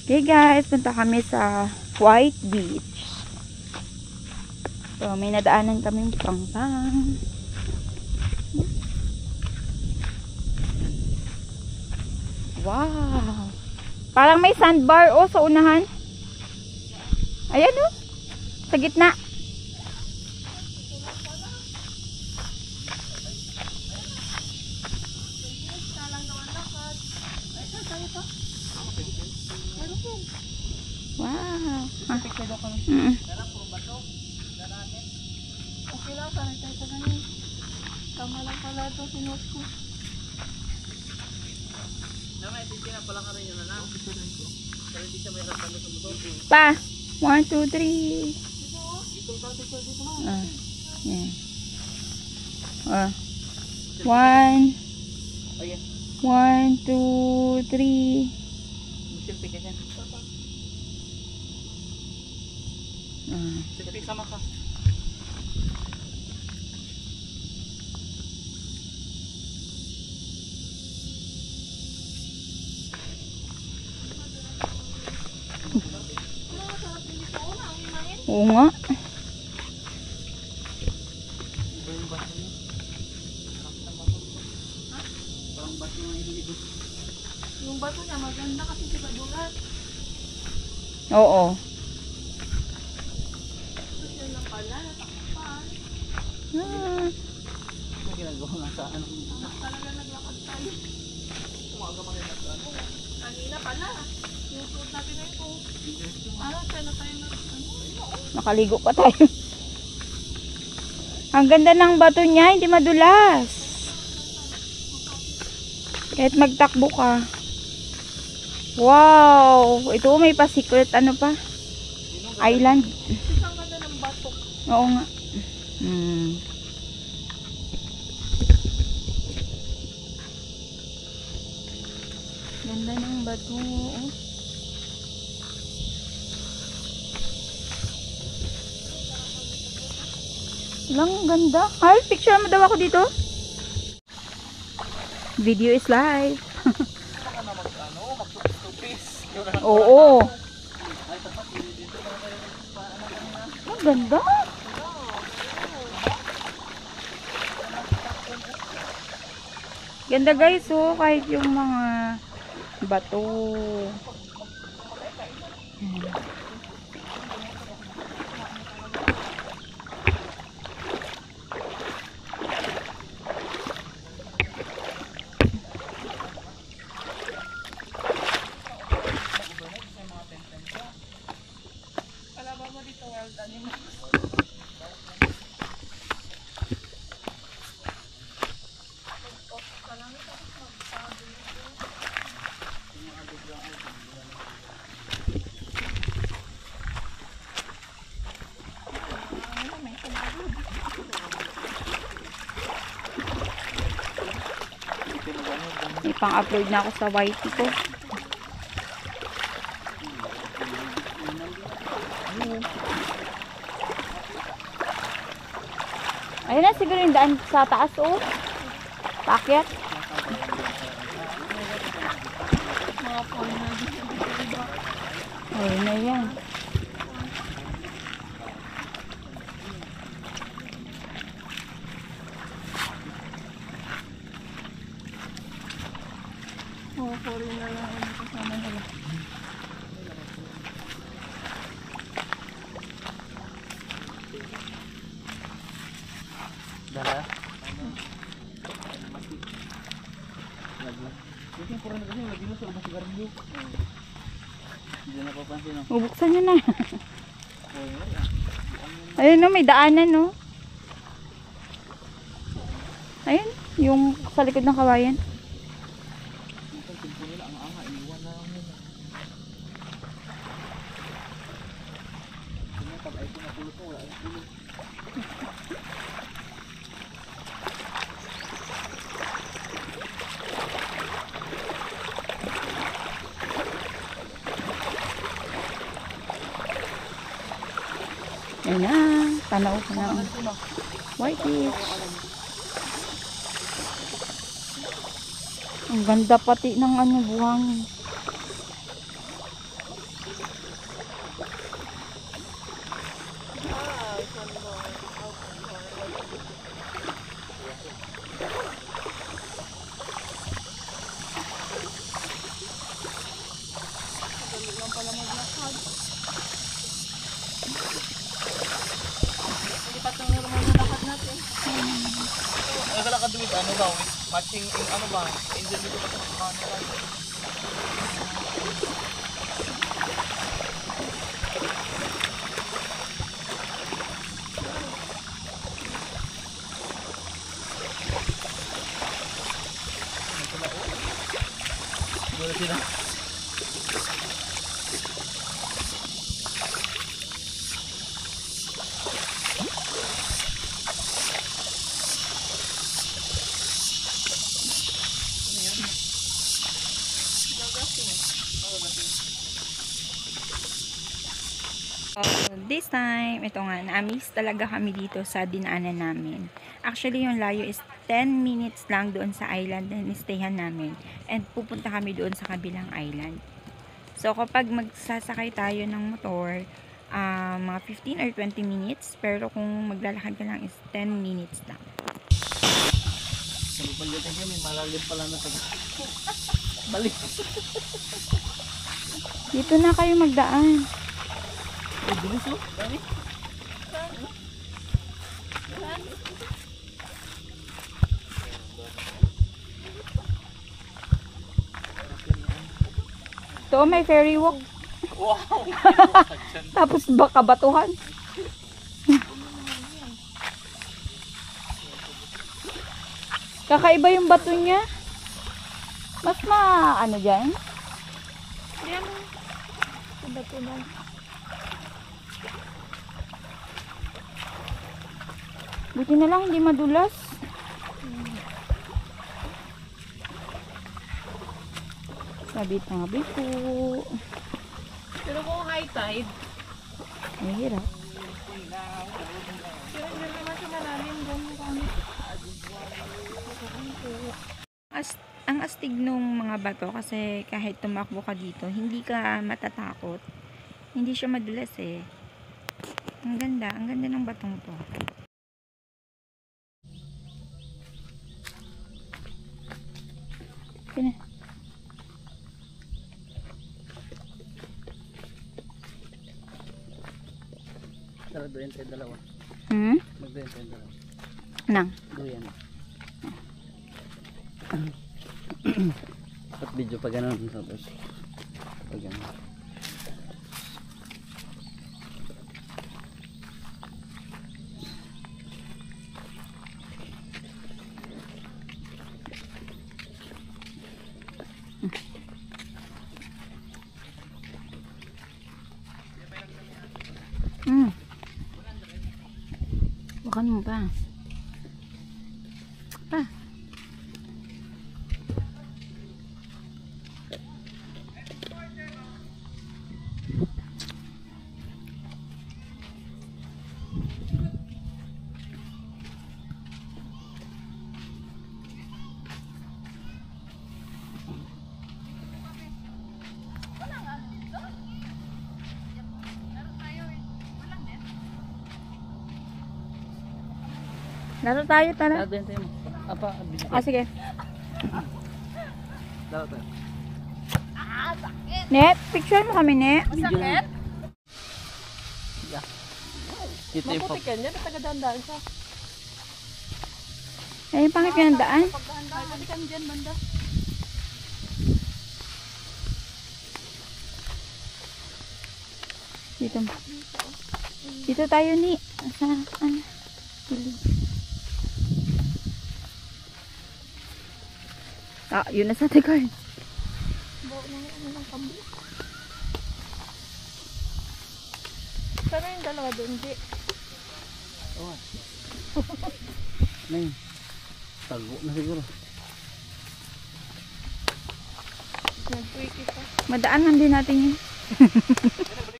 Okay guys, punta kami sa White Beach. So, may nadaanan kaming pang-pang. Wow! Parang may sandbar sa unahan. Ayan sa gitna. Wow. Okay lang, sanay tayo sa ganyan. Tama lang pala ito, sinuot ko. Naman, hindi na pala ka rin yun, anak. Pero hindi siya may ratalo sa motor. Pa! 1, 2, 3. Yeah. 1, 2, 3. Silpi sama ka. Oo nga. Yung bato niya maganda kasi di ba dulat? Oo. Kasi yun lang pala, natakpan. Ah. Ginagawa nga sa ano. Talaga naglakad tayo. Umaga makinagano. Kanina pala. Yung suot natin na ito. Ano, siya na tayo Nakaligo pa tayo. Ang ganda ng bato niya, hindi madulas. Kahit magtakbo ka. Wow! Ito may pa-secret ano pa? Island. Isang ganda ng bato. Oo nga. Ganda ng bato. Lang ganda. Ay, picture mo daw ako dito. Video is live. Oo. Ang ganda. Ganda guys, kahit yung mga bato. Ipang-upload na ako sa YT ko. Ayun na siguro yung daan sa taas paakyat. Ayun na yan. Puri na lang ang kasama nila. Dala? Yung pura na kasi lagi mo sa ubas sigarilyo. Hindi na papansin no? Bubuksan nyo na. Ayun may daanan Ayun, yung sa likod ng kawayan. Ayan na, tanaw ko na White Beach. Ang ganda pati ng buhangin. lang pala maglakad. Hindi pa itong normal na lakad natin. Naglalakad with ano daw, with matching in ano ba? Angel dito pa sa ano ba? Wala sila. This time, ito nga, na-amaze talaga kami dito sa dinaanan namin. Actually, yung layo is 10 minutes lang doon sa island na nistayhan namin. And pupunta kami doon sa kabilang island. So, kapag magsasakay tayo ng motor, mga 15 or 20 minutes. Pero kung maglalakad ka lang is 10 minutes lang. Sabi pa dito kami, malalim pala na sa balik. Dito na kayo magdaan. Ay, bilis oh. Dami. Ito, may ferry walk. Wow! Tapos baka batuhan. Kakaiba yung bato niya. Mas ano dyan? Yan. Ang bato na. Buti na lang, hindi madulas. Sabi po. Pero kung high tide, Mahirap. pero hindi naman siya malalim doon. Ang astig nung mga bato kasi kahit tumakbo ka dito, hindi ka matatakot. Hindi siya madulas eh. Ang ganda ng batong to. Sina? Tara, doon tayo dalawa. Magdoon tayo dalawa. Nang? Doon. At video pa ganun. Tapos, pag ganun. Bukan mo pa. Pa. Laro tayo, tara. Doon tayo mo. Apa, video. Sige. Daw tayo. Net, picture mo kami, Net. Masakit? Yeah. Dito yung Maputik yan. Yan, taga-dandaan siya. Ay, pangit yung daan. Pagdahan-dahan. Balikan dyan, banda. Dito. Dito tayo ni. Sa, ano? Yun na sa tikard. Bawa na ng kambi. Pero yung dalawa doon, di. Oh. Neng. Tago na siguro. Nag-quickie pa. Madaanan din natin yun.